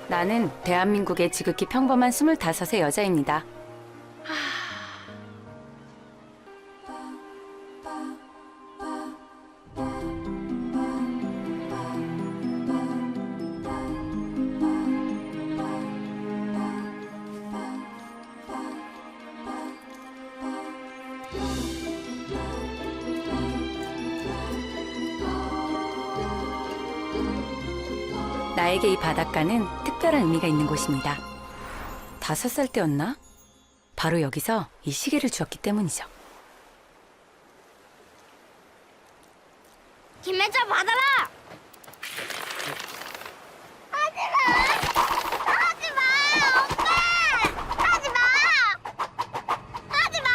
나는 대한민국의 지극히 평범한 25의 여자입니다. 나에게 이 바닷가는 특별한 의미가 있는 곳입니다. 5살 때였나? 바로 여기서 이 시계를 주었기 때문이죠. 김혜자 받아라! 하지마! 하지마! 엄마! 하지마! 하지마!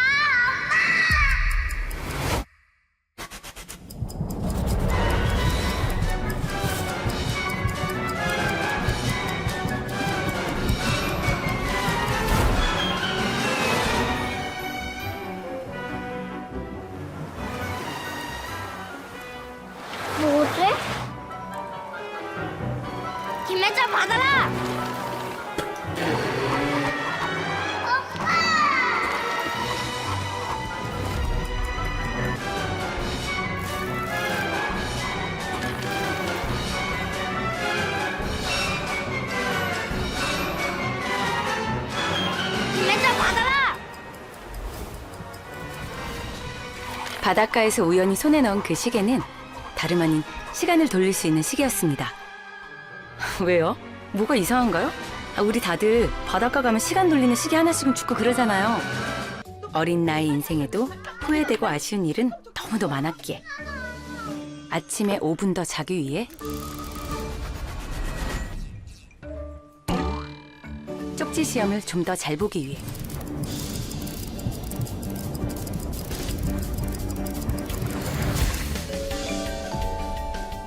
뭐지? 김혜자 받아라! 김혜자 받아라! 바닷가에서 우연히 손에 넣은 그 시계는 다름 아닌 시간을 돌릴 수 있는 시계였습니다. 왜요? 뭐가 이상한가요? 우리 다들 바닷가 가면 시간 돌리는 시계 하나씩은 줍고 그러잖아요. 어린 나이 인생에도 후회되고 아쉬운 일은 너무도 많았기에 아침에 5분 더 자기 위해 쪽지 시험을 좀 더 잘 보기 위해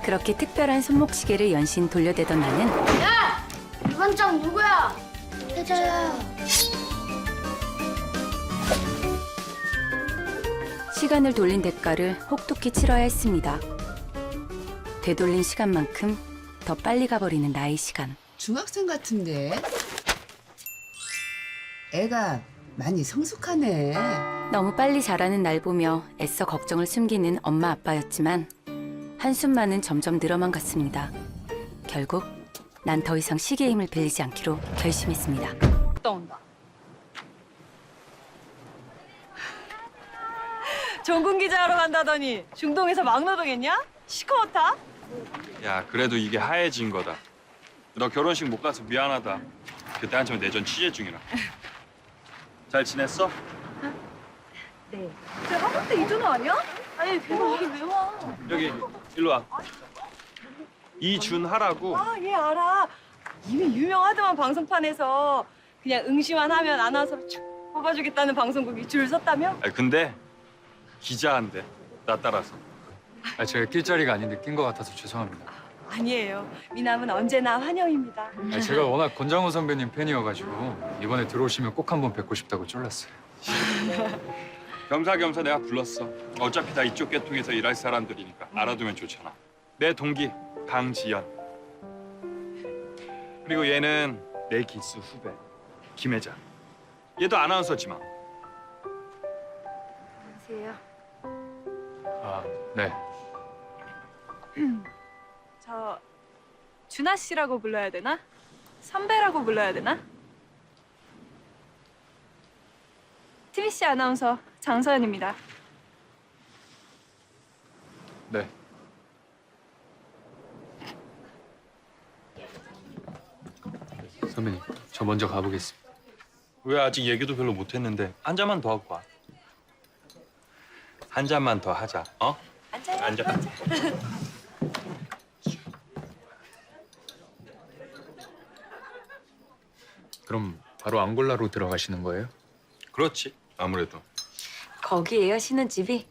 그렇게 특별한 손목시계를 연신 돌려대던 나는 야! 이번 장 누구야? 혜자야. 시간을 돌린 대가를 혹독히 치러야 했습니다. 되돌린 시간만큼 더 빨리 가버리는 나의 시간. 중학생 같은데? 애가 많이 성숙하네. 너무 빨리 자라는 날 보며 애써 걱정을 숨기는 엄마 아빠였지만 한숨만은 점점 늘어만 갔습니다. 결국 난 더 이상 시계의 힘을 빌리지 않기로 결심했습니다. 떠온다. 전군 기자하러 간다더니 중동에서 막노동했냐? 시커멓다? 야, 그래도 이게 하얘진 거다. 너 결혼식 못 가서 미안하다. 그때 한참 내전 취재 중이라. 잘 지냈어? 네. 제가 한국 때 이준호 아니야? 아니 대박 여기 왜 와? 여기 일로 와. 이준하라고. 아, 얘 알아. 이미 유명하더만 방송판에서 그냥 응시만 하면 아나운서로 쭉 뽑아주겠다는 방송국이 줄 섰다며? 아니, 근데 기자한테 나 따라서. 제가 낄 자리가 아닌데 낀 것 같아서 죄송합니다. 아니에요. 미남은 언제나 환영입니다. 제가 워낙 권장호 선배님 팬이어가지고 이번에 들어오시면 꼭 한번 뵙고 싶다고 쫄랐어요. 겸사겸사 내가 불렀어. 어차피 다 이쪽 계통에서 일할 사람들이니까 알아두면 좋잖아. 내 동기 강지연. 그리고 얘는 내 기수 후배 김혜자. 얘도 아나운서지만. 안녕하세요. 아, 네. 저 준하 씨라고 불러야 되나? 선배라고 불러야 되나? TBC 아나운서 장서연입니다. 네. 선배님, 저 먼저 가보겠습니다. 왜 아직 얘기도 별로 못했는데 한 잔만 더 하고 와. 한 잔만 더 하자. 어? 앉아. 그럼 바로 앙골라로 들어가시는 거예요? 그렇지. 아무래도. 거기에요, 신혼집이?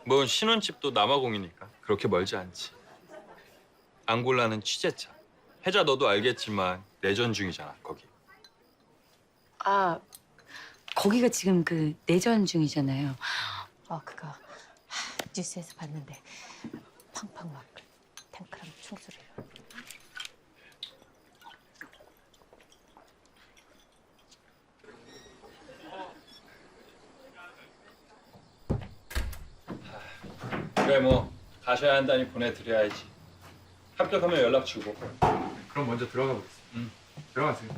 뭐 신혼집도 남아공이니까 그렇게 멀지 않지. 앙골라는 취재차. 혜자 너도 알겠지만 내전 중이잖아 거기. 아, 거기가 지금 그 내전 중이잖아요. 그거 뉴스에서 봤는데 팡팡 막 탱크랑 총소리로. 그래 뭐 가셔야 한다니 보내드려야지. 합격하면 연락 주고. 그럼 먼저 들어가 보겠습니다. 들어가세요.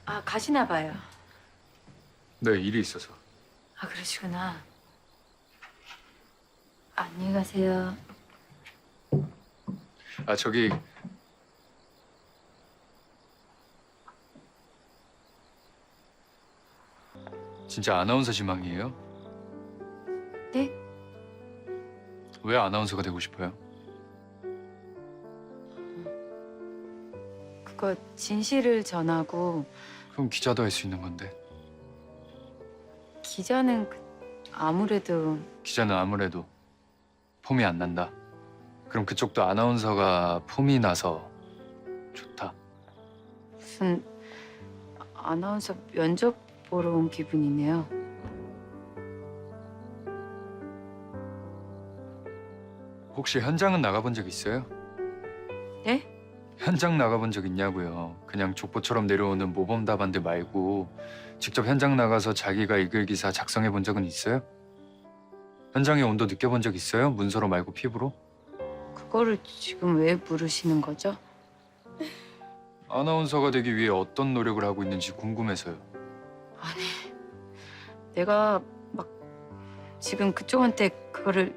아, 가시나 봐요. 네, 일이 있어서. 아, 그러시구나. 안녕히 가세요. 아, 저기 진짜 아나운서 지망이에요? 네? 왜 아나운서가 되고 싶어요? 그거 진실을 전하고 그럼 기자도 할 수 있는 건데. 기자는 아무래도 기자는 아무래도 폼이 안 난다. 그럼 그쪽도 아나운서가 폼이 나서 좋다. 무슨 아나운서 면접 보러 온 기분이네요. 혹시 현장은 나가본 적 있어요? 네? 현장 나가본 적 있냐고요. 그냥 족보처럼 내려오는 모범 답안들 말고 직접 현장 나가서 자기가 읽을 기사 작성해 본 적은 있어요? 현장의 온도 느껴본 적 있어요? 문서로 말고 피부로? 그거를 지금 왜 물으시는 거죠? 아나운서가 되기 위해 어떤 노력을 하고 있는지 궁금해서요. 아니, 내가 막 지금 그쪽한테 그거를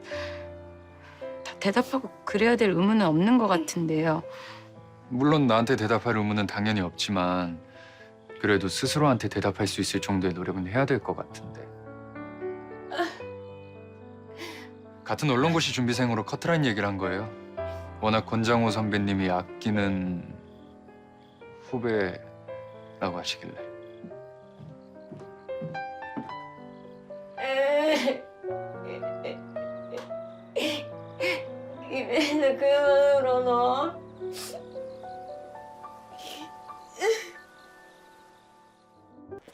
다 대답하고 그래야 될 의무는 없는 것 같은데요. 물론 나한테 대답할 의무는 당연히 없지만 그래도 스스로한테 대답할 수 있을 정도의 노력은 해야 될 것 같은데. 같은 언론고시 준비생으로 커트라인 얘기를 한 거예요. 워낙 권장호 선배님이 아끼는 후배라고 하시길래. 입에서 그만으로 넣어.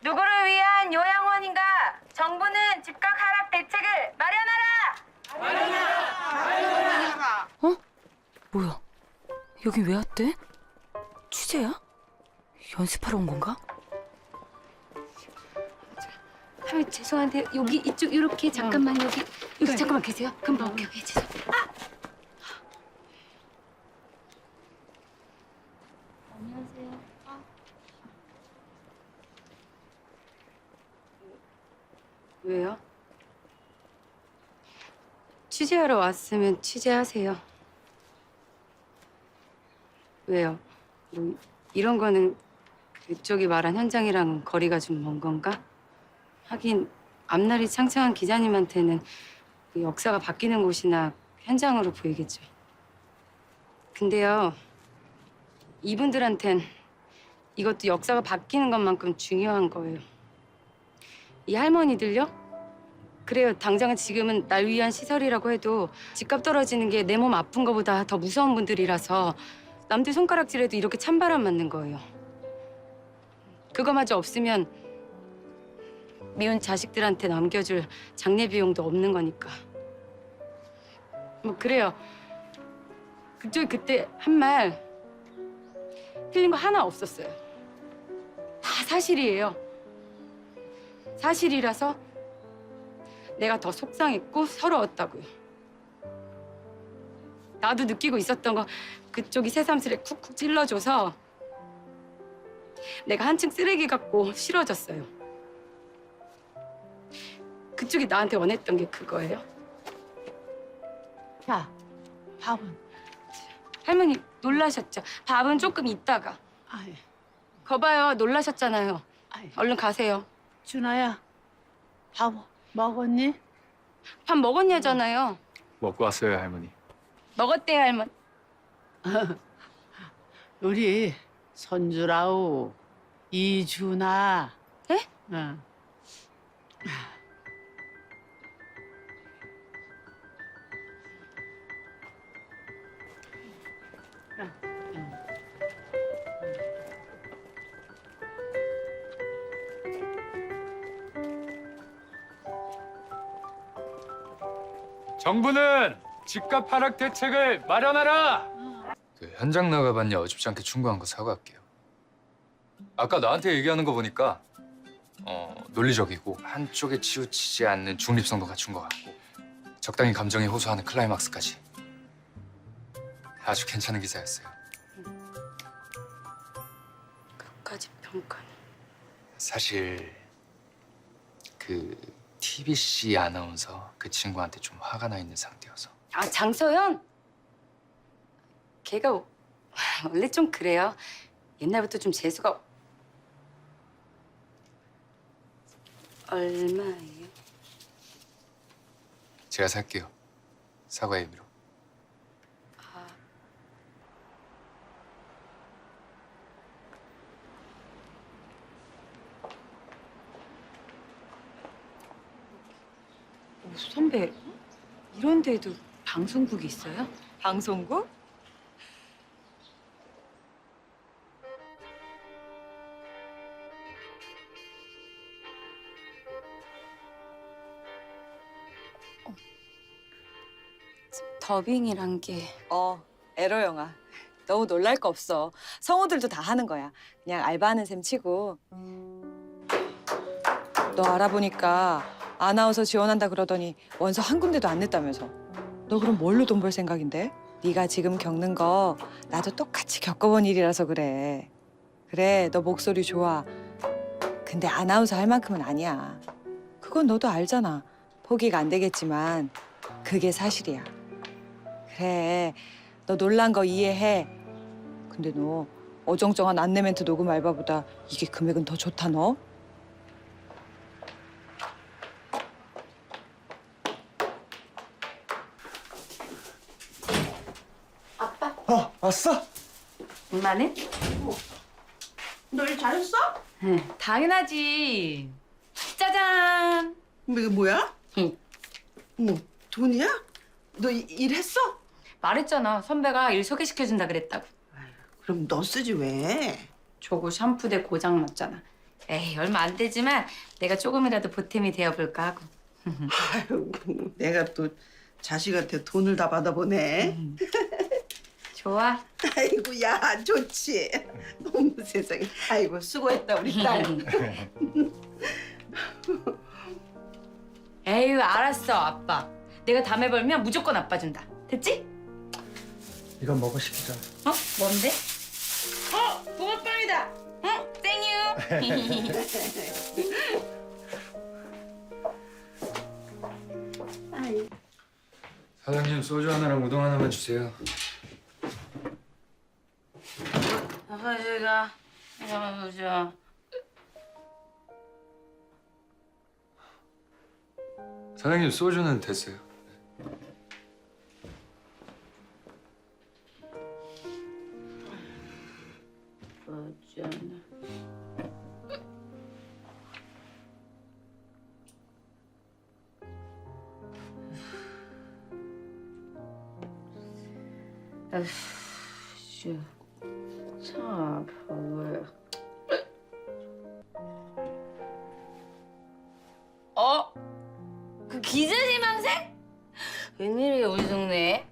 누구를 위한 요양원인가? 정부는 집값 하락 대책을 마련하라! 어? 뭐야? 여기 왜 왔대? 취재야? 연습하러 온 건가? 할머니 죄송한데 여기 이쪽 이렇게 잠깐만 여기 잠깐만 계세요. 금방 올게요. 예, 죄송. 안녕하세요. 왜요? 취재하러 왔으면 취재하세요. 왜요? 뭐 이런 거는 그쪽이 말한 현장이랑 거리가 좀 먼 건가? 하긴 앞날이 창창한 기자님한테는 그 역사가 바뀌는 곳이나 현장으로 보이겠죠. 근데요, 이분들한텐 이것도 역사가 바뀌는 것만큼 중요한 거예요. 이 할머니들요? 그래요, 당장은 지금은 날 위한 시설이라고 해도 집값 떨어지는 게 내 몸 아픈 거보다 더 무서운 분들이라서 남들 손가락질해도 이렇게 찬바람 맞는 거예요. 그거마저 없으면 미운 자식들한테 남겨줄 장례 비용도 없는 거니까. 뭐 그래요. 그쪽이 그때 한 말 틀린 거 하나 없었어요. 다 사실이에요. 사실이라서 내가 더 속상했고 서러웠다고요. 나도 느끼고 있었던 거 그쪽이 새삼스레 쿡쿡 찔러줘서 내가 한층 쓰레기 같고 싫어졌어요. 그쪽이 나한테 원했던 게 그거예요. 야, 밥은? 할머니 놀라셨죠? 밥은 조금 있다가. 아이, 거봐요, 놀라셨잖아요. 아이, 얼른 가세요. 준아야, 밥 먹었니? 밥 먹었냐잖아요. 먹고 왔어요, 할머니. 먹었대요, 할머니. 우리 손주라우 이준아. 예? 응. 정부는 집값 하락 대책을 마련하라. 그 현장 나가봤냐 어줍지 않게 충고한 거 사과할게요. 아까 나한테 얘기하는 거 보니까 논리적이고 한쪽에 치우치지 않는 중립성도 갖춘 것 같고 적당히 감정에 호소하는 클라이막스까지 아주 괜찮은 기사였어요. 끝까지 평가. 사실 그 TBC 아나운서 그 친구한테 좀 화가 나 있는 상태여서. 아, 장서연? 걔가 원래 좀 그래요. 옛날부터 좀 재수가 얼마예요? 제가 살게요. 사과의 의미로. 선배, 이런 데도 방송국이 있어요? 방송국? 더빙이란 게 에러 영화. 너무 놀랄 거 없어. 성우들도 다 하는 거야. 그냥 알바하는 셈 치고. 너 알아보니까 아나운서 지원한다 그러더니 원서 한 군데도 안 냈다면서. 너 그럼 뭘로 돈 벌 생각인데? 네가 지금 겪는 거 나도 똑같이 겪어본 일이라서 그래. 그래, 너 목소리 좋아. 근데 아나운서 할 만큼은 아니야. 그건 너도 알잖아. 포기가 안 되겠지만 그게 사실이야. 그래, 너 놀란 거 이해해. 근데 너 어정쩡한 안내 멘트 녹음 알바보다 이게 금액은 더 좋다 너? 왔어? 엄마는? 너 일 잘했어? 응, 당연하지. 짜잔! 이게 뭐야? 응. 뭐 돈이야? 너 일했어? 말했잖아. 선배가 일 소개시켜준다 그랬다고. 그럼 너 쓰지 왜? 저거 샴푸대 고장 났잖아. 에이, 얼마 안 되지만 내가 조금이라도 보탬이 되어볼까 하고. 아유, 내가 또 자식한테 돈을 다 받아보네. 좋아? 아이고, 야, 좋지. 어머, 세상에. 아이고, 수고했다, 우리 딸. 에휴, 알았어, 아빠. 내가 다음에 벌면 무조건 아빠 준다. 됐지? 이건 먹어 시키자. 어? 뭔데? 붕어빵이다. 응? 땡유. 사장님 소주 하나랑 우동 하나만 주세요. 아버지가 보자. 사장님 소주는 됐어요. 어쩌나. 아휴, 참 아파. 그 기저희망생? 웬일이에요 우리 동네에?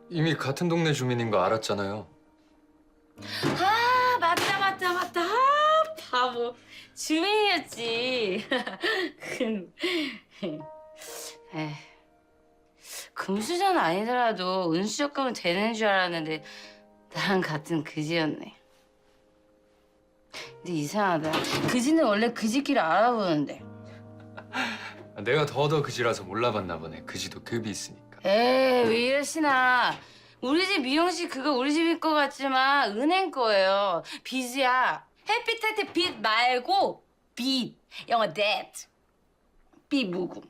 이미 같은 동네 주민인 거 알았잖아요. 아 맞다. 아 바보. 주민이었지. 에이, 금수저는 아니더라도 은수저 가면 되는 줄 알았는데 나랑 같은 그지였네. 근데 이상하다. 그지는 원래 그지끼리 알아보는데. 내가 더더 그지라서 몰라봤나 보네. 그지도 급이 있으니까. 에이 왜 이러시나. 우리 집 미용실 그거 우리 집일 것 같지만 은행 거예요. 빚이야. 햇빛한테 빚 말고 빚. 영어 debt. 빚무금.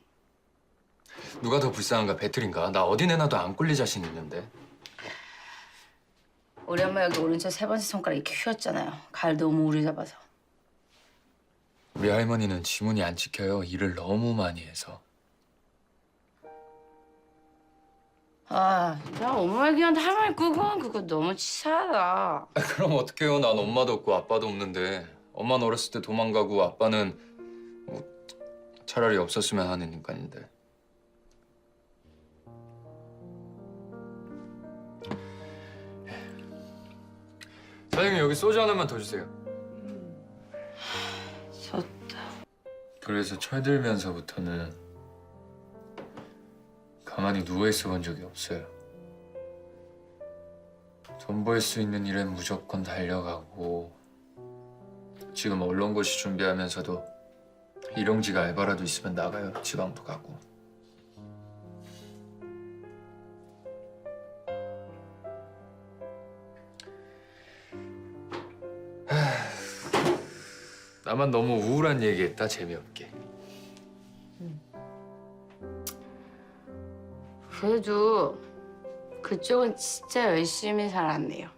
누가 더 불쌍한가 배틀인가? 나 어디 내놔도 안 꼴릴 자신 있는데. 우리 엄마 여기 오른쪽 세 번째 손가락 이렇게 휘었잖아요. 갈 너무 오래 잡아서. 우리 할머니는 지문이 안 찍혀요. 일을 너무 많이 해서. 아, 나 엄마 얘기하는데 할머니 끄고 그거 너무 치사하다. 그럼 어떡해요? 난 엄마도 없고 아빠도 없는데. 엄마는 어렸을 때 도망가고 아빠는 뭐 차라리 없었으면 하는 인간인데. 사장님 여기 소주 하나만 더 주세요. 좋다. 그래서 철들면서부터는 가만히 누워있어 본 적이 없어요. 돈 벌 수 있는 일은 무조건 달려가고 지금 언론고시 준비하면서도 일용직 알바라도 있으면 나가요. 지방도 가고. 나만 너무 우울한 얘기했다, 재미없게. 그래도 그쪽은 진짜 열심히 살았네요.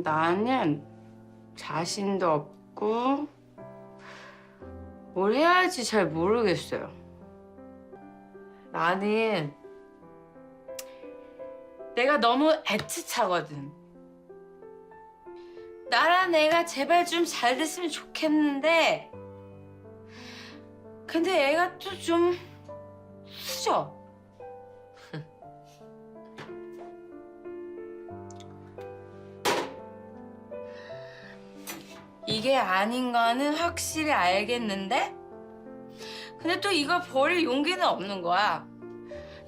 나는 자신도 없고 뭘 해야 할지 잘 모르겠어요. 나는 내가 너무 애틋하거든. 나란 애가 제발 좀 잘 됐으면 좋겠는데 근데 애가 또 좀 수저. 이게 아닌 거는 확실히 알겠는데 근데 또 이걸 버릴 용기는 없는 거야.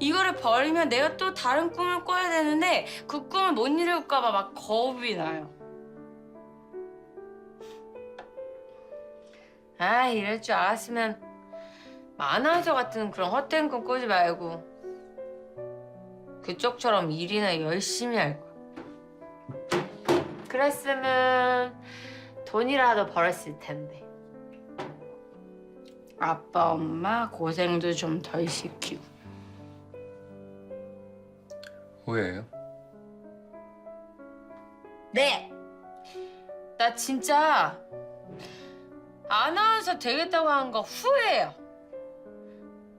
이거를 버리면 내가 또 다른 꿈을 꿔야 되는데 그 꿈을 못 이룰까 봐 막 겁이 나요. 아, 이럴 줄 알았으면 아나운서 같은 그런 헛된 꿈 꾸지 말고 그쪽처럼 일이나 열심히 할 거야. 그랬으면 돈이라도 벌었을 텐데. 아빠, 엄마 고생도 좀 덜 시키고. 후회해요? 네! 나 진짜 아나운서 되겠다고 한 거 후회해요.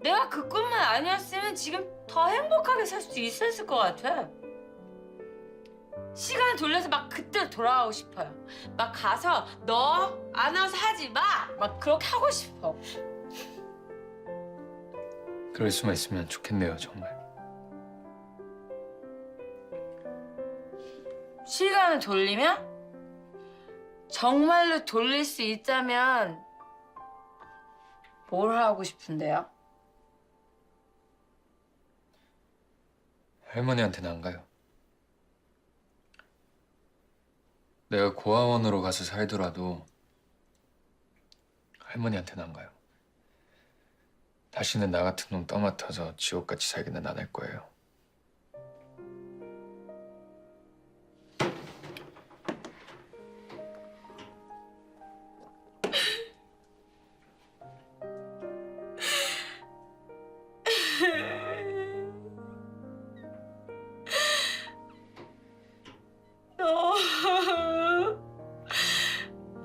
내가 그 꿈만 아니었으면 지금 더 행복하게 살 수 있었을 것 같아. 시간 돌려서 막 그때로 돌아가고 싶어요. 막 가서 너 아나운서 하지 마! 막 그렇게 하고 싶어. 그럴 수만 있으면 좋겠네요, 정말. 시간을 돌리면? 정말로 돌릴 수 있다면 뭘 하고 싶은데요? 할머니한테는 안 가요. 내가 고아원으로 가서 살더라도 할머니한테는 안 가요. 다시는 나 같은 놈 떠맡아서 지옥같이 살기는 안 할 거예요.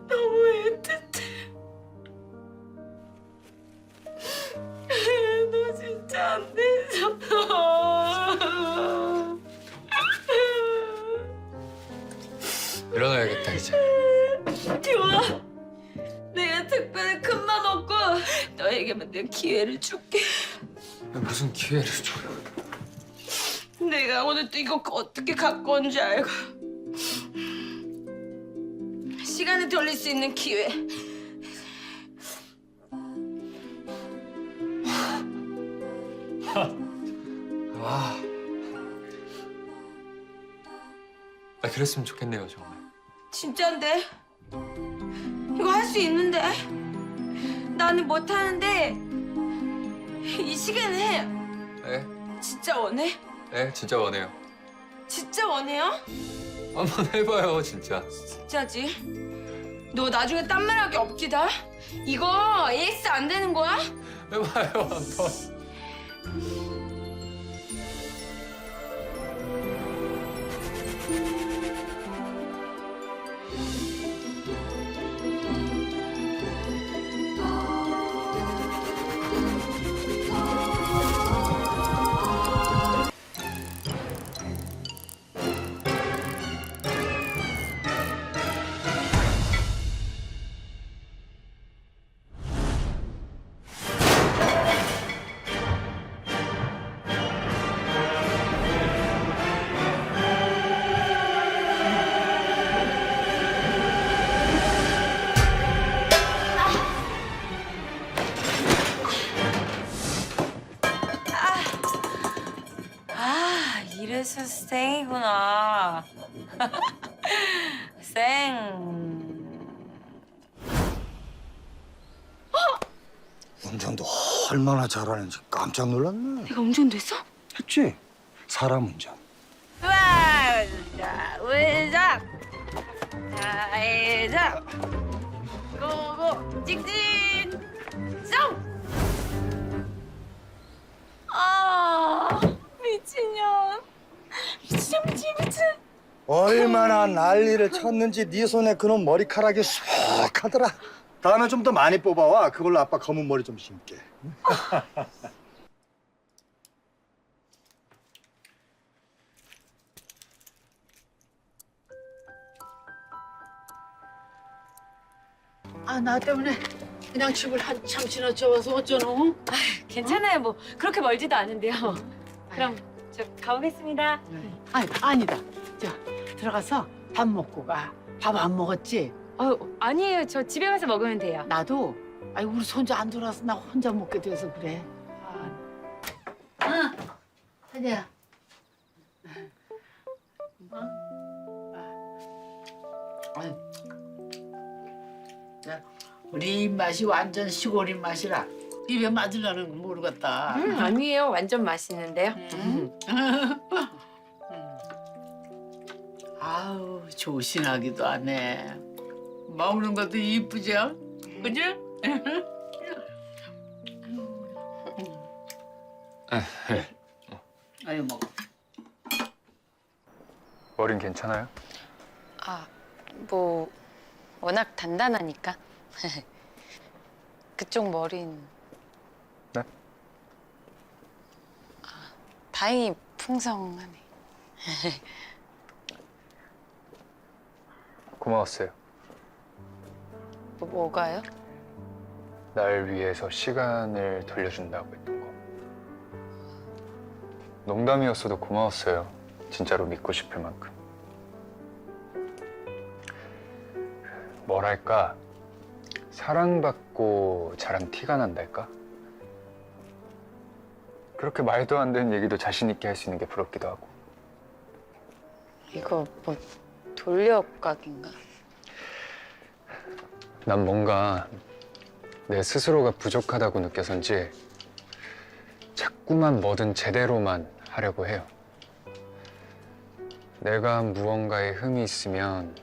너무 애틋해. 너 진짜 안 되잖아. 일어나야겠다, 이제. 좋아. 내가 특별히 큰 맘 없고 너에게만 내 기회를 줄게. 무슨 기회를 줘요. 내가 오늘 또 이거 어떻게 갖고 온 줄 알고. 시간을 돌릴 수 있는 기회. 그랬으면 좋겠네요, 정말. 진짠데? 이거 할 수 있는데? 나는 못하는데 이 시간은 해. 네, 진짜 원해? 네, 진짜 원해요. 진짜 원해요? 한번 해봐요, 진짜. 진짜지? 너 나중에 딴말하기 없기다. 이거 AS 안 되는 거야? 해봐요, 한번. 운전도 얼마나 잘하는지 깜짝 놀랐네. 내가 운전도 했어? 했지? 사람 운전. 자, 우회전. 자, 회전. 고고, 직진. 쏙! 아, 미친년. 미친. 얼마나 난리를 쳤는지 네 손에 그놈 머리카락이 수북하더라. 다음에 좀 더 많이 뽑아와. 그걸로 아빠 검은 머리 좀 심게. 아, 나 때문에 그냥 집을 한참 지나쳐 와서 어쩌노? 괜찮아요. 뭐 그렇게 멀지도 않은데요. 그럼 저 가보겠습니다. 아니다. 저 들어가서 밥 먹고 가. 밥 안 먹었지? 아니에요. 저 집에 가서 먹으면 돼요. 나도. 아이 우리 손자 안 돌아서 나 혼자 먹게 돼서 그래. 응. 하냐. 우리 입맛이 완전 시골 입맛이라 입에 맞으려는 건 모르겠다. 아니에요. 완전 맛있는데요. 아우 조신하기도 하네. 먹는 것도 이쁘죠? 그지? 아유 먹어. 머린 괜찮아요? 뭐 워낙 단단하니까. 그쪽 머리는. 네? 다행히 풍성하네. 고마웠어요. 뭐가요? 날 위해서 시간을 돌려준다고 했던 거. 농담이었어도 고마웠어요. 진짜로 믿고 싶을 만큼. 뭐랄까, 사랑받고 자란 티가 난달까? 그렇게 말도 안 되는 얘기도 자신 있게 할 수 있는 게 부럽기도 하고. 이거 뭐 돌려각인가? 난 뭔가 내 스스로가 부족하다고 느껴서인지 자꾸만 뭐든 제대로만 하려고 해요. 내가 한 무언가에 흠이 있으면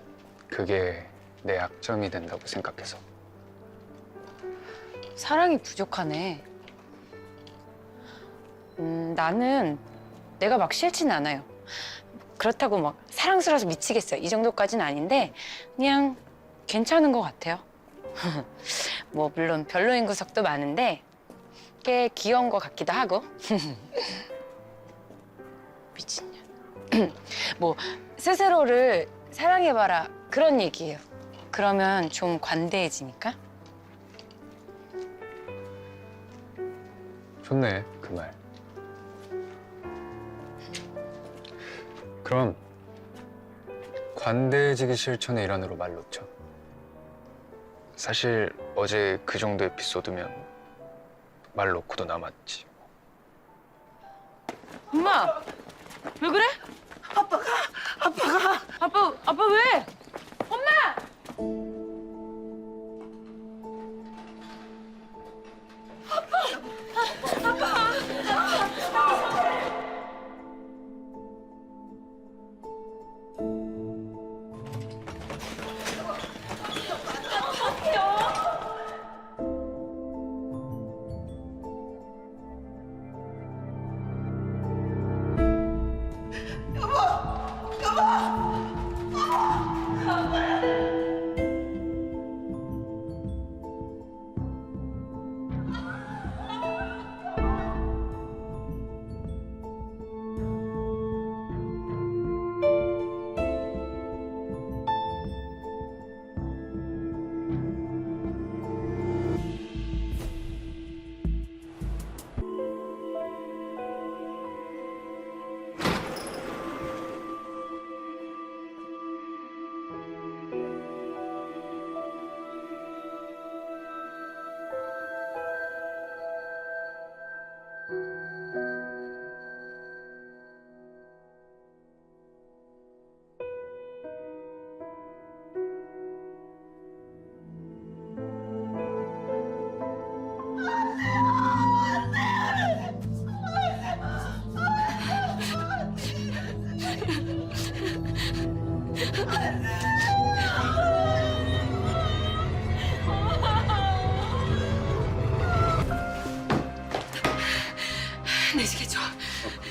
그게 내 약점이 된다고 생각해서. 사랑이 부족하네. 나는 내가 막 싫진 않아요. 그렇다고 막 사랑스러워서 미치겠어요. 이 정도까지는 아닌데 그냥 괜찮은 것 같아요. 뭐 물론 별로인 구석도 많은데 꽤 귀여운 것 같기도 하고. 미친년. 뭐 스스로를 사랑해봐라 그런 얘기예요. 그러면 좀 관대해지니까. 좋네, 그 말. 그럼 관대해지기 실천의 일환으로 말 놓죠. 사실 어제 그 정도 에피소드면 말 놓고도 남았지. 엄마, 왜 그래? 아빠 왜? 엄마!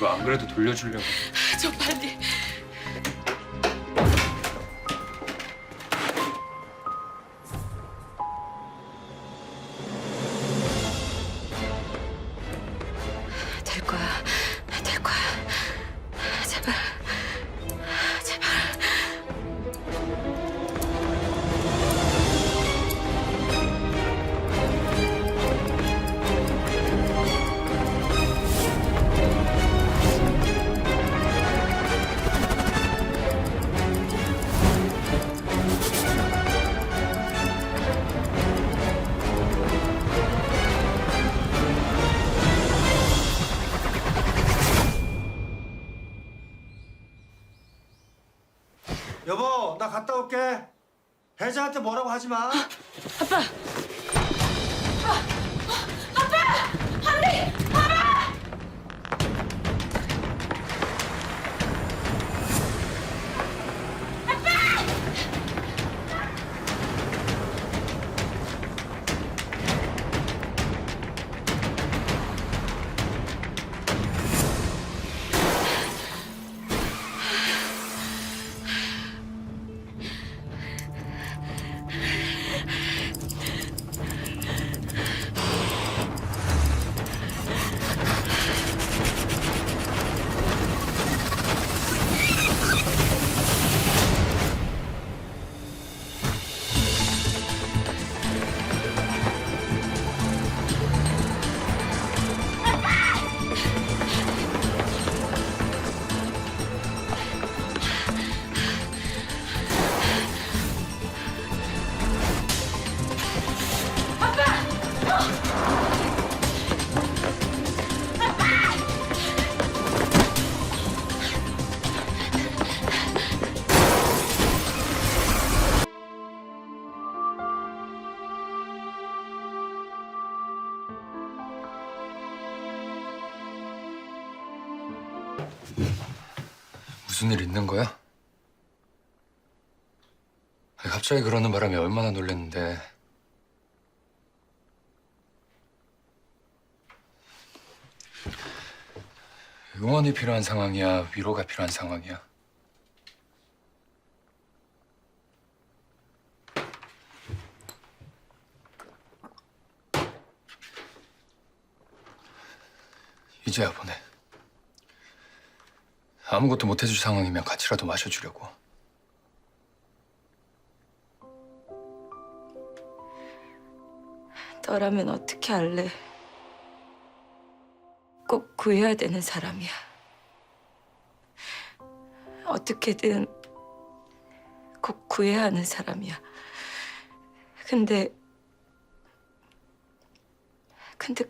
이거 안 그래도 돌려주려고. 저 빨리. 될 거야. 될 거야. 제발. 제발. 여보, 나 갔다 올게. 혜자한테 뭐라고 하지 마. 아빠. 무슨 일 있는 거야? 아니, 갑자기 그러는 바람에 얼마나 놀랐는데. 응원이 필요한 상황이야? 위로가 필요한 상황이야? 이제야 보내. 아무것도 못 해줄 상황이면 같이라도 마셔주려고. 너라면 어떻게 할래? 꼭 구해야 되는 사람이야. 어떻게든 꼭 구해야 하는 사람이야. 근데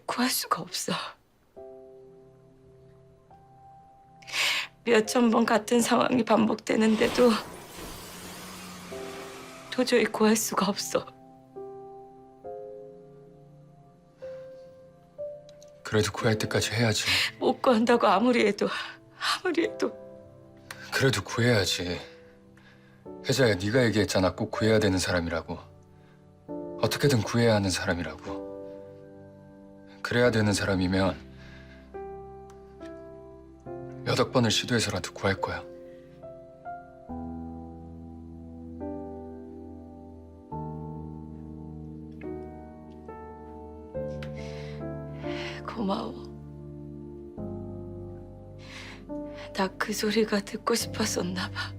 구할 수가 없어. 몇천 번 같은 상황이 반복되는데도 도저히 구할 수가 없어. 그래도 구할 때까지 해야지. 못 구한다고 아무리 해도 그래도 구해야지. 혜자야, 네가 얘기했잖아. 꼭 구해야 되는 사람이라고. 어떻게든 구해야 하는 사람이라고. 그래야 되는 사람이면 몇억 번을 시도해서라도 구할 거야. 고마워. 나 그 소리가 듣고 싶었었나 봐.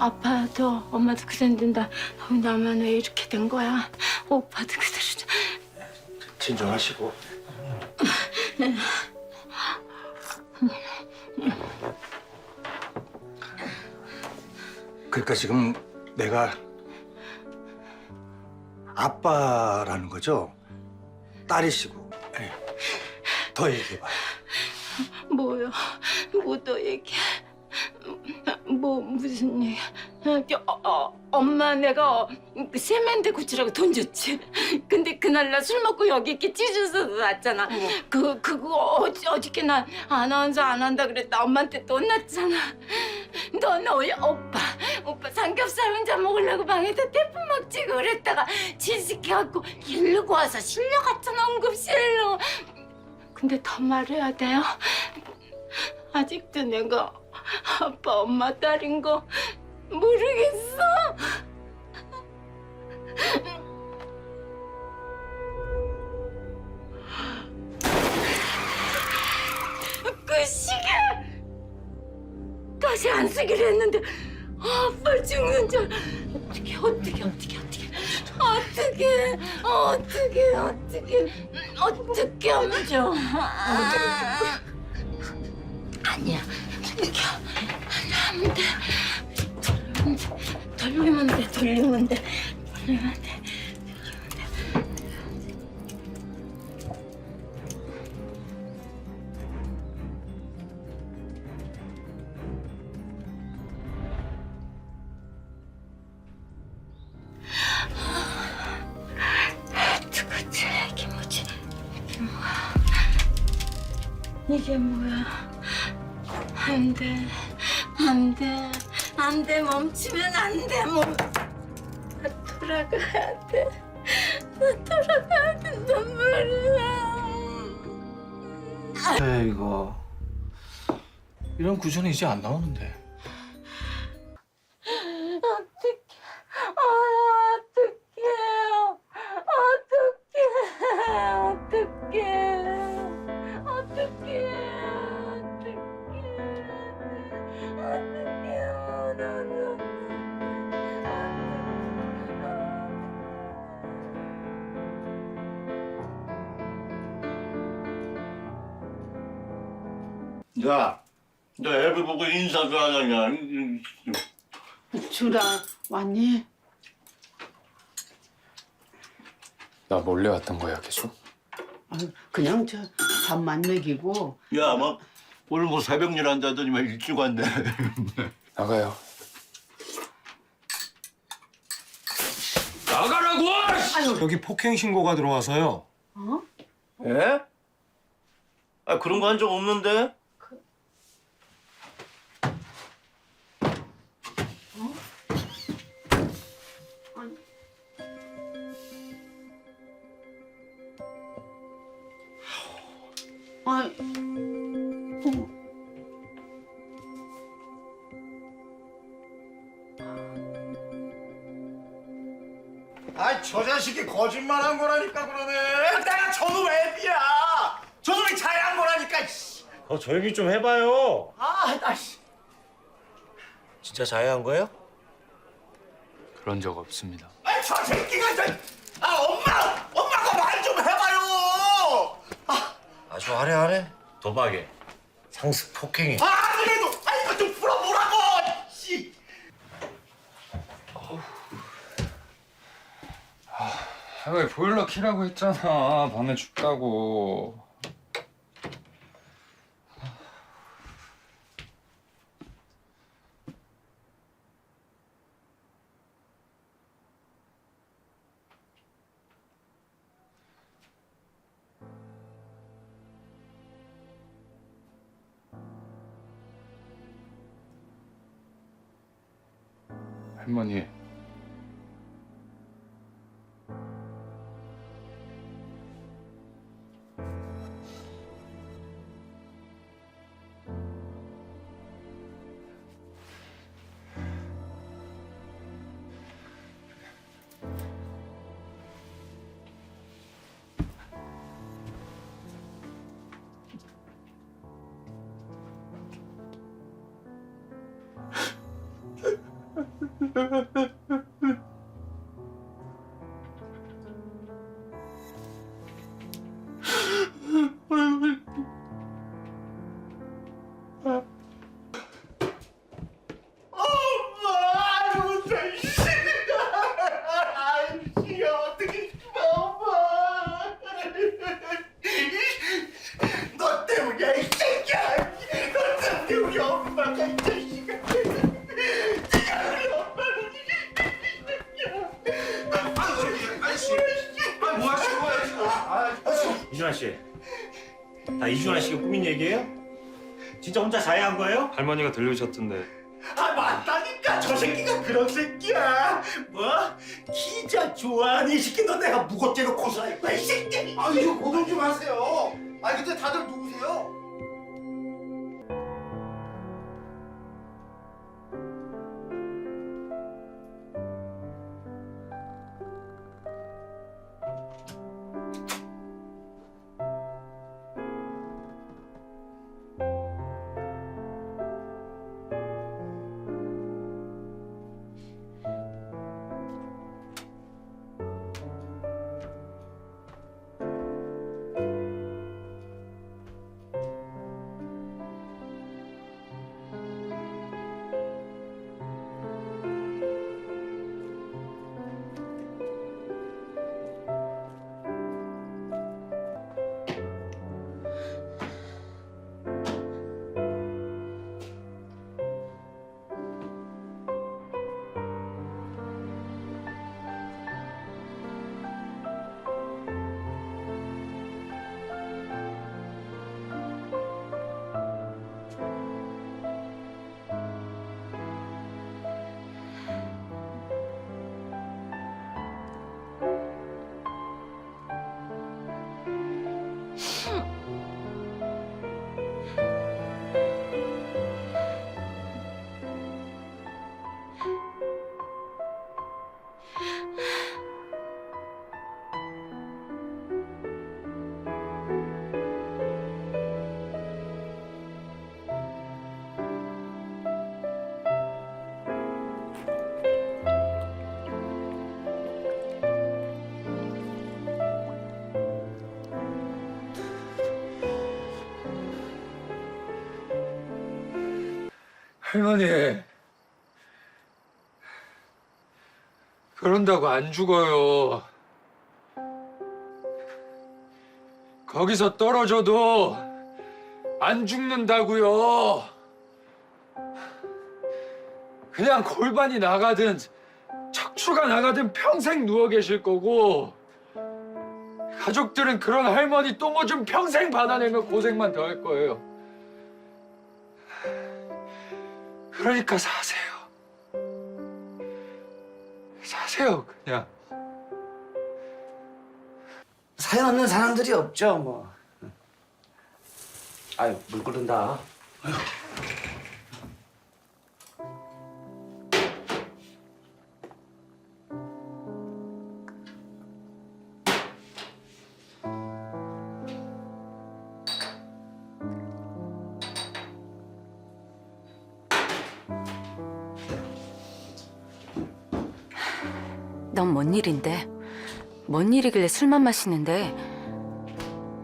아빠도 엄마도 그랬는데 나만 왜 이렇게 된 거야? 오빠도 그대로. 진정하시고. 그러니까 지금 내가 아빠라는 거죠? 딸이시고. 예. 더 얘기해봐요. 뭐요? 뭐 더 얘기해? 뭐 무슨 얘기? 엄마 내가 그 세면대 고치라고 돈 줬지. 근데 그날 나 술 먹고 여기 이렇게 찢어서 놨잖아. 그거 어저께 나 아나운서 안 한다 그랬다. 엄마한테 또 혼났잖아. 너는 오빠 삼겹살 혼자 먹으려고 방에다 태풍 막 치고 그랬다가 질식해갖고 이러고 와서 실려갔잖아, 응급실로. 근데 더 말해야 돼요? 아직도 내가 아빠 엄마 딸인 거 모르겠어. 그 시계 다시 안 쓰기로 했는데 아빠 죽는 줄. 어떻게 하면 좋아. 아니야. 하면 돼. 돌리면 돼. 도대체 이게 뭐지? 이게 뭐야? 안 돼, 멈추면 안 돼, 나 돌아가야 돼. 나 돌아가야 된단 말이야. 에이구, 이런 구조는 이제 안 나오는데. 야, 너 애를 보고 인사도 안 하냐? 주라 왔니? 나 몰래 왔던 거야 계속? 아유, 그냥 저 밥만 먹이고. 야, 막 오늘 뭐 새벽 일 한다더니 막 일찍 왔네. 나가요. 나가라고! 여기 폭행 신고가 들어와서요. 예? 아, 그런 거 한 적 없는데? 아이, 아이, 저 자식이 거짓말한 거라니까 그러네. 내가 저놈 애비야. 저놈이 자해한 거라니까. 씨. 조용히 좀 해봐요. 나 씨. 진짜 자해한 거예요? 그런 적 없습니다. 아이, 저 새끼가 엄마가 말 좀 해봐요. 아주 화려하네. 도박에 상습 폭행이. 그래도 이거 좀 풀어보라고. 씨. 왜 보일러 키라고 했잖아. 밤에 춥다고. 할머니. 너 때문이야 이 새끼야. 너 때문에 우리 엄마가 이 자식아. 네가 우리 엄마를 뭐 하시는 거예요? 이준환 씨, 다 이준환 씨가 꾸민 얘기예요? 진짜 혼자 자해한 거예요? 할머니가 들려주셨던데. 아 맞다니까 저 새끼가 그런 새끼야. 뭐? 기자 좋아하니 이 새끼 너 내가 무겁게로 고소할 거야 이 새끼. 아 이거 고동 좀 하세요. 아 근데 다들 누구세요? 할머니, 그런다고 안 죽어요. 거기서 떨어져도 안 죽는다고요. 그냥 골반이 나가든 척추가 나가든 평생 누워 계실 거고, 가족들은 그런 할머니 똥오줌 평생 받아내며 고생만 더 할 거예요. 그러니까 사세요. 사세요, 그냥. 사연 없는 사람들이 없죠 뭐. 아유 물 끓는다. 넌 뭔 일인데? 뭔 일이길래 술만 마시는데?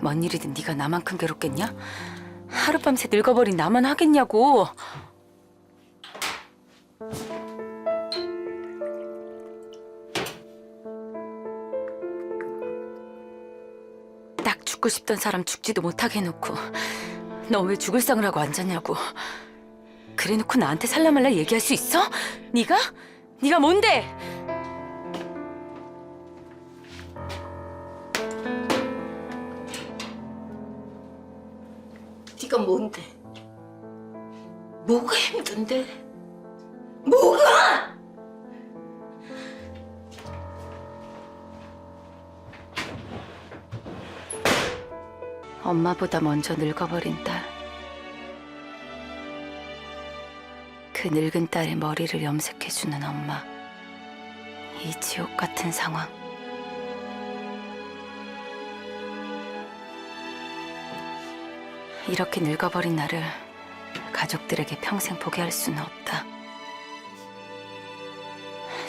뭔 일이든 네가 나만큼 괴롭겠냐? 하룻밤새 늙어버린 나만 하겠냐고. 딱 죽고 싶던 사람 죽지도 못하게 해놓고 너 왜 죽을 상을 하고 앉았냐고. 그래놓고 나한테 살라말라 얘기할 수 있어? 네가? 네가 뭔데? 네가 뭔데? 뭐가 힘든데? 뭐가? 엄마보다 먼저 늙어버린 딸. 그 늙은 딸의 머리를 염색해주는 엄마. 이 지옥 같은 상황. 이렇게 늙어버린 나를 가족들에게 평생 보게 할 수는 없다.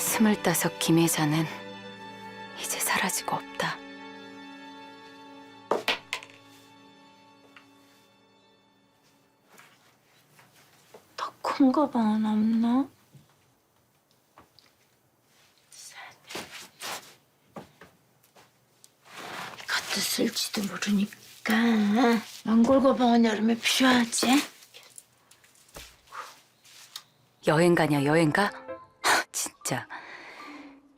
25 김혜자는 이제 사라지고 없다. 더 큰 가방은 없나? 이것도 쓸지도 모르니까 연골 가방은 여름에 필요하지. 여행 가냐 여행 가? 하, 진짜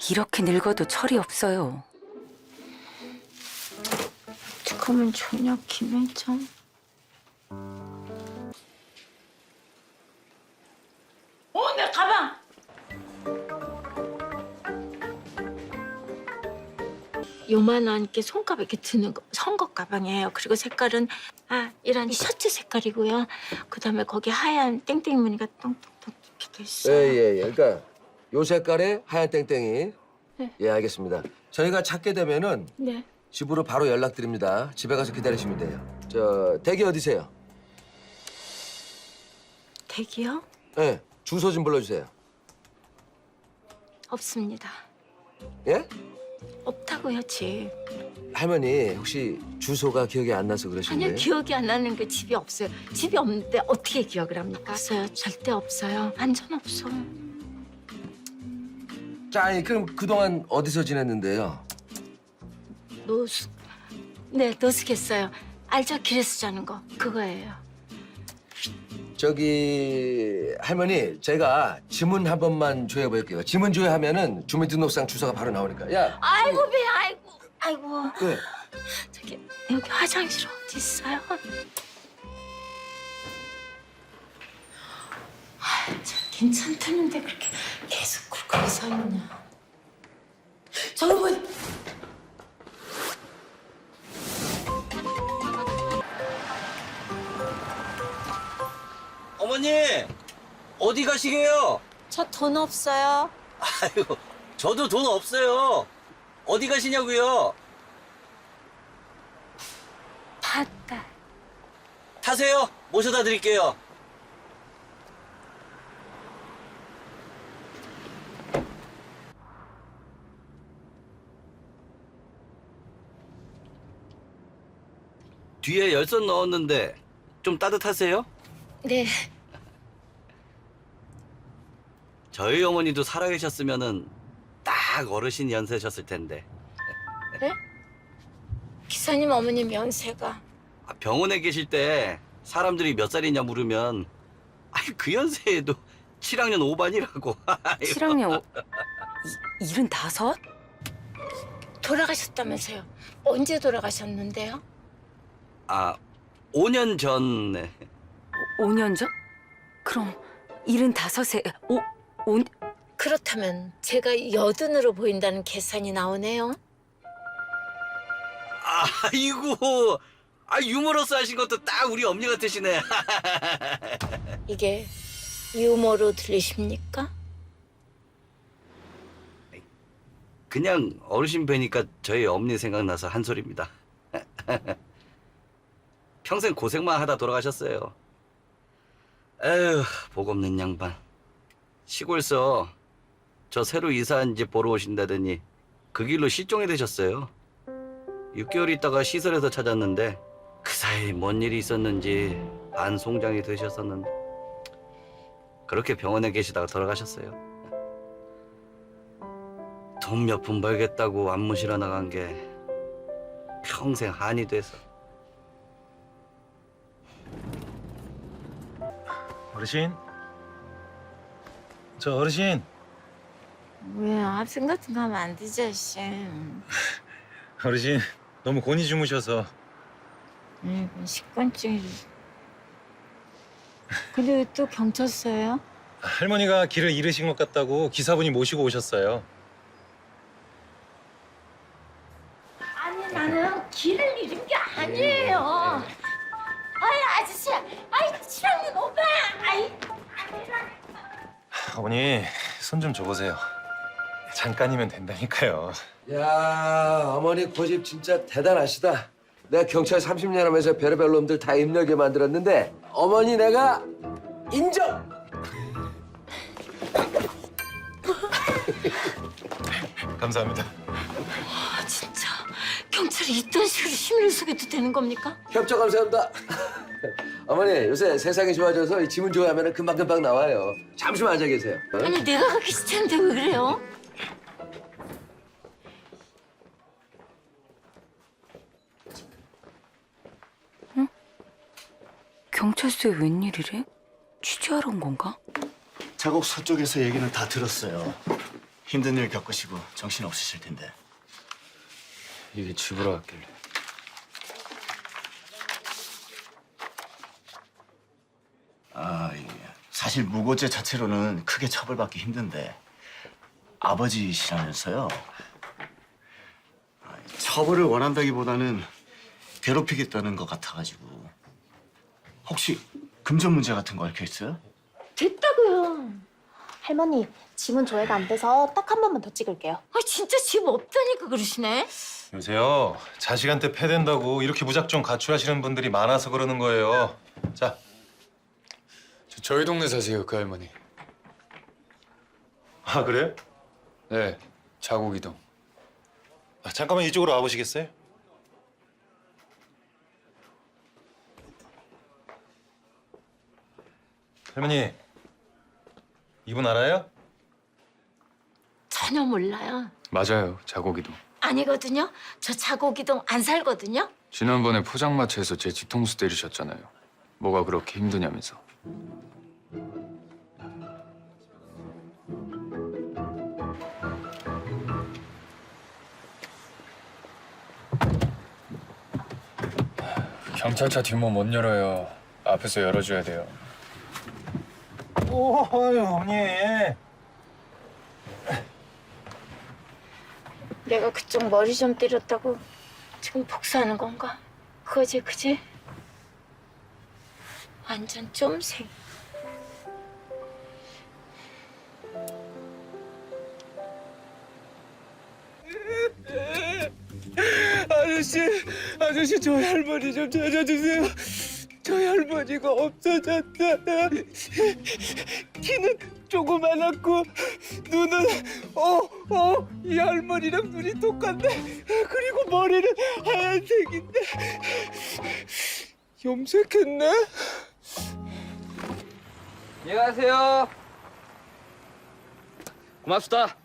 이렇게 늙어도 철이 없어요. 어떡하면 좋냐 김혜정. 내 가방. 요만한 이렇게 손가락 이렇게 드는 거 선거 가방이에요. 그리고 색깔은 이런 셔츠 색깔이고요. 그다음에 거기 하얀 땡땡이 무늬가 똥똥똥 이렇게 돼 있어요. 예. 그러니까 요 색깔의 하얀 땡땡이. 네. 예, 알겠습니다. 저희가 찾게 되면은 네. 집으로 바로 연락드립니다. 집에 가서 기다리시면 돼요. 저 댁이 어디세요? 댁이요? 예, 주소 좀 불러주세요. 없습니다. 예? 없다고요 집. 할머니 혹시 주소가 기억이 안 나서 그러신데? 아니요 기억이 안 나는 게 집이 없어요. 집이 없는데 어떻게 기억을 합니까? 없어요. 절대 없어요. 완전 없어요. 자, 아니, 그럼 그동안 어디서 지냈는데요? 노숙. 네 노숙했어요. 알죠? 길에서 자는 거 그거예요. 저기 할머니 제가 지문 한 번만 조회해볼게요. 지문 조회하면은 주민등록상 주소가 바로 나오니까. 야, 아이고 배 아이고. 왜? 저기 여기 화장실 어디 있어요? 괜찮다는데 그렇게 계속 굴곡이 서 있냐? 저기 뭐? 어머니 어디 가시게요? 저 돈 없어요. 아이고 저도 돈 없어요. 어디 가시냐고요? 바다. 타세요. 모셔다 드릴게요. 뒤에 열선 넣었는데 좀 따뜻하세요? 네. 저희 어머니도 살아계셨으면은 딱 어르신 연세셨을 텐데. 기사님 어머님 연세가 병원에 계실 때 사람들이 몇 살이냐 물으면 그 연세에도 7학년 5반이라고. 7학년 75? 돌아가셨다면서요? 언제 돌아가셨는데요? 5년 전에. 5년 전? 그럼 75세 그렇다면 제가 여든으로 보인다는 계산이 나오네요. 아이고, 유머러스 하신 것도 딱 우리 엄니 같으시네. 이게 유머로 들리십니까? 그냥 어르신 뵈니까 저희 엄니 생각나서 한 소리입니다. 평생 고생만 하다 돌아가셨어요. 에휴, 복 없는 양반. 시골서 저 새로 이사한 집 보러 오신다더니 그 길로 실종이 되셨어요. 6개월 있다가 시설에서 찾았는데 그 사이 뭔 일이 있었는지 반송장이 되셨었는데 그렇게 병원에 계시다가 돌아가셨어요. 돈 몇 푼 벌겠다고 안 모시러 나간 게 평생 한이 돼서. 어르신? 저 어르신. 왜 합생 같은 거 하면 안 되지, 씨. 어르신 너무 곤히 주무셔서. 식곤증이. 근데 왜 또 경찰서예요? 할머니가 길을 잃으신 것 같다고 기사분이 모시고 오셨어요. 아니 나는 길을 잃은 게 아니에요. 아이 아저씨, 아이 7학년 오빠, 아이. 어머니 손 좀 줘보세요. 잠깐이면 된다니까요. 야, 어머니 고집 진짜 대단하시다. 내가 경찰 30년 하면서 별의별 놈들 다 힘들게 만들었는데 어머니 내가 인정! 감사합니다. 아, 진짜 경찰이 이딴 식으로 시민을 속여도 되는 겁니까? 협조 감사합니다. 어머니 요새 세상이 좋아져서 이 지문 좋아하면 금방금방 나와요. 잠시만 앉아 계세요. 어? 아니 내가 가기 싫다는데 왜 그래요? 경찰서에 웬일이래? 취재하러 온 건가? 작업 서쪽에서 얘기는 다 들었어요. 힘든 일 겪으시고 정신 없으실 텐데. 이게 집으로 왔길래. 사실 무고죄 자체로는 크게 처벌받기 힘든데 아버지시라면서요. 처벌을 원한다기보다는 괴롭히겠다는 것 같아가지고. 혹시 금전 문제 같은 거 얽혀 있어요? 됐다고요. 할머니, 지문 조회가 안 돼서 딱 한 번만 더 찍을게요. 아 진짜 집 없다니까 그러시네. 요새요 자식한테 패댄다고 이렇게 무작정 가출하시는 분들이 많아서 그러는 거예요. 자, 저희 동네 사세요, 그 할머니. 아 그래요? 네, 자곡이동. 잠깐만 이쪽으로 와보시겠어요? 할머니, 이분 알아요? 전혀 몰라요. 맞아요, 자곡이동. 아니거든요. 저 자곡이동 안 살거든요. 지난번에 포장마차에서 제 뒤통수 때리셨잖아요. 뭐가 그렇게 힘드냐면서. 경찰차 뒷문 못 열어요. 앞에서 열어줘야 돼요. 어머니. 내가 그쪽 머리 좀 때렸다고 지금 복수하는 건가? 그거지, 그지? 완전 쫌생. 아저씨 저희 할머니 좀 찾아주세요. 저희 할머니가 없어졌다. 키는 조그만하고 눈은 이 할머니랑 눈이 똑같네. 그리고 머리는 하얀색인데 염색했네. 안녕하세요. 고맙습니다.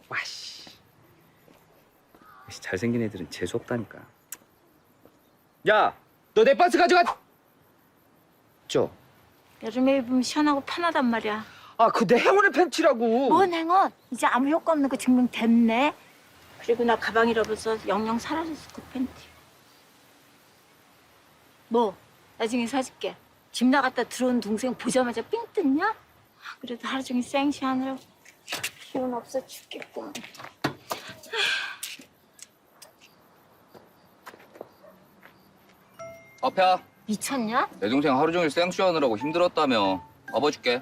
와씨. 잘생긴 애들은 재수 없다니까. 야, 너 내 반스 가져가. 여름에 입으면 시원하고 편하단 말이야. 아, 그 내 행운의 팬티라고. 뭔 행운? 이제 아무 효과 없는 거 증명됐네. 그리고 나 가방 잃어버려서 영영 사라졌어, 그 팬티. 뭐? 나중에 사줄게. 집 나갔다 들어온 동생 보자마자 삥 뜯냐? 그래도 하루 종일 생시하느라고 기운 없어 죽겠구만. 어펴. 미쳤냐? 내 동생 하루 종일 생쇼하느라고 힘들었다며. 업어줄게.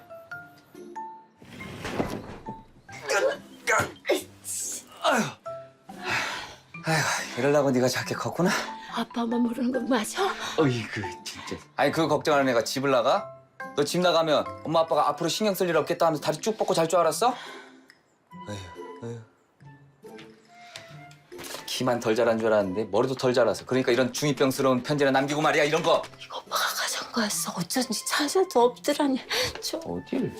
아휴, 이러려고 네가 자켓 컸구나? 아빠만 모르는 거 맞아? 어이구, 진짜. 아니, 그거 걱정하는 애가 집을 나가? 너 집 나가면 엄마 아빠가 앞으로 신경 쓸 일 없겠다 하면서 다리 쭉 뻗고 잘 줄 알았어? 에휴. 키만 덜 자란 줄 알았는데 머리도 덜 자라서. 그러니까 이런 중이병스러운 편지나 남기고 말이야, 이런 거. 이거 오빠가 가져온 거였어. 어쩐지 찾아도 없더라니. 어딜?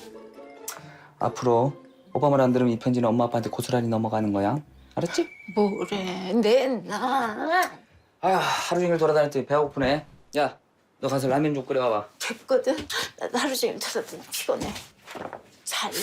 앞으로 오빠 말 안 들으면 이 편지는 엄마 아빠한테 고스란히 넘어가는 거야. 알았지? 뭐래, 내나. 아휴, 하루 종일 돌아다녔더니 배가 고프네. 야, 너 가서 라면 좀 끓여와봐. 됐거든. 나도 하루 종일 찾았더니 피곤해. 잘래.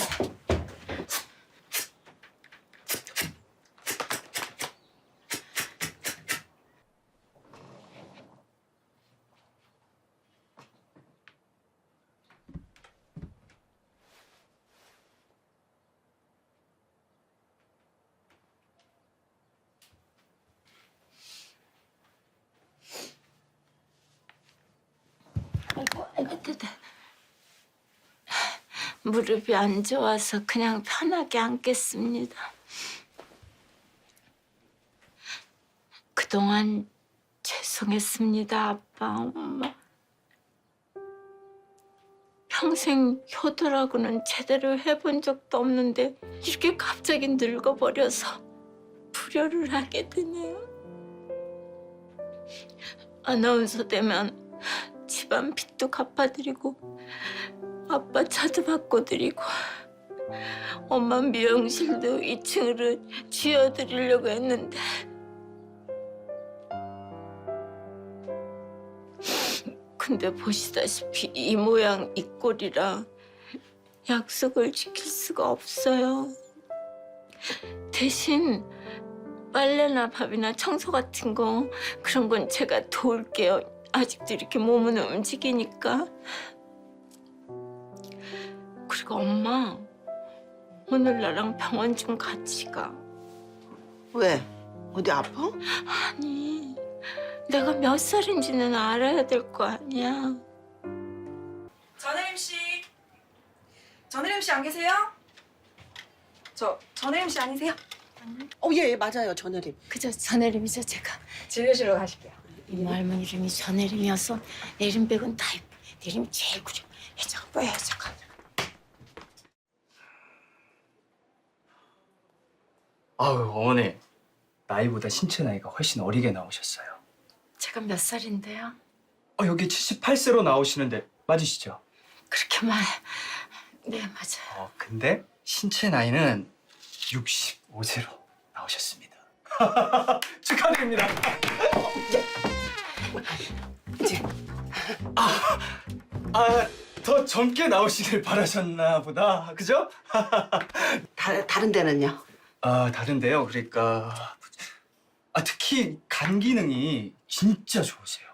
아이고, 됐다. 무릎이 안 좋아서 그냥 편하게 앉겠습니다. 그동안 죄송했습니다, 아빠, 엄마. 평생 효도라고는 제대로 해본 적도 없는데 이렇게 갑자기 늙어버려서 불효를 하게 되네요. 아나운서 되면 집안 빚도 갚아드리고 아빠 차도 바꿔드리고 엄마 미용실도 2층으로 지어드리려고 했는데 근데 보시다시피 이 모양 이 꼴이라 약속을 지킬 수가 없어요. 대신 빨래나 밥이나 청소 같은 거 그런 건 제가 도울게요. 아직도 이렇게 몸은 움직이니까. 그리고 엄마 오늘 나랑 병원 좀 같이 가. 왜? 어디 아파? 아니 내가 몇 살인지는 알아야 될 거 아니야. 전혜림 씨. 전혜림 씨 안 계세요? 전혜림 씨 아니세요? 예, 맞아요, 전혜림. 그저 전혜림이죠 제가. 진료실로 가실게요. 이모 할머니 이름이 전혜림이어서 내 이름 빼곤 다 예뻐. 내 이름이 제일 구려. 해자가 뭐야 해자가. 아유 어머니 나이보다 신체 나이가 훨씬 어리게 나오셨어요. 제가 몇 살인데요? 여기 78세로 나오시는데 맞으시죠? 그렇게 말. 네 맞아요. 근데 신체 나이는 65세로 나오셨습니다. 축하드립니다. 더 젊게 나오시길 바라셨나 보다. 그죠? 다른 데는요? 다른데요. 그러니까 특히 간 기능이 진짜 좋으세요.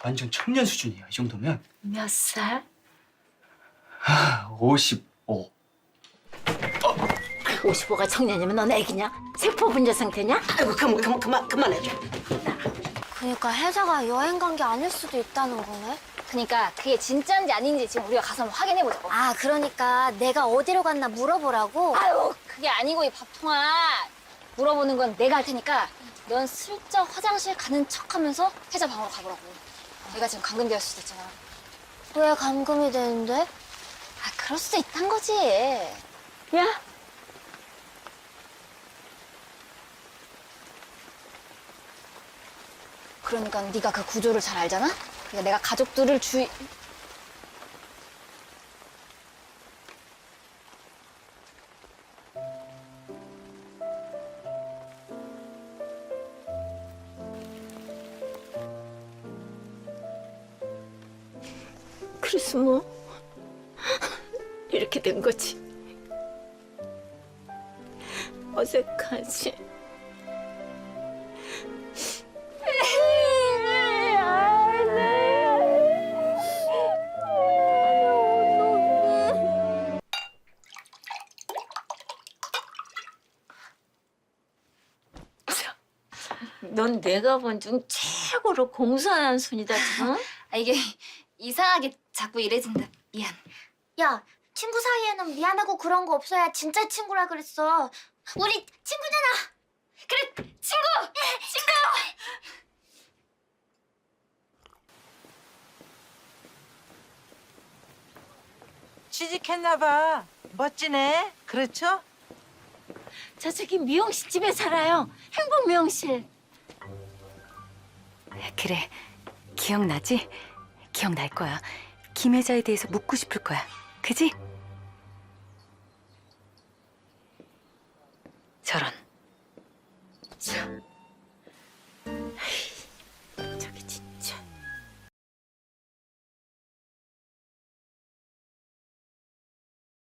완전 청년 수준이에요. 이 정도면 몇 살? 55. 55가 청년이면 넌 애기냐? 세포분자 상태냐? 아이고 그만해줘. 그러니까 혜자가 여행 간 게 아닐 수도 있다는 거네. 그러니까 그게 진짜인지 아닌지 지금 우리가 가서 한번 확인해보자고. 아, 그러니까 내가 어디로 갔나 물어보라고? 아유, 그게 아니고 이 밥통아. 물어보는 건 내가 할 테니까 넌 슬쩍 화장실 가는 척하면서 혜자 방으로 가보라고. 내가 지금 감금되었을 수도 있잖아. 왜 감금이 되는데? 아, 그럴 수도 있단 거지. 야. 그러니까 네가 그 구조를 잘 알잖아? 그러니까 내가 가족들을 그래서 뭐 이렇게 된 거지. 어색하지. 넌 내가 본 중 최고로 공손한 손이다, 지금. 아, 이게 이상하게 자꾸 이래진다. 미안. 야, 친구 사이에는 미안하고 그런 거 없어야 진짜 친구라 그랬어. 우리 친구잖아. 그래, 친구! 친구! 취직했나 봐. 멋지네. 그렇죠? 저기 미용실 집에 살아요. 행복 미용실. 그래, 기억나지? 기억날 거야. 김혜자에 대해서 묻고 싶을 거야. 그지?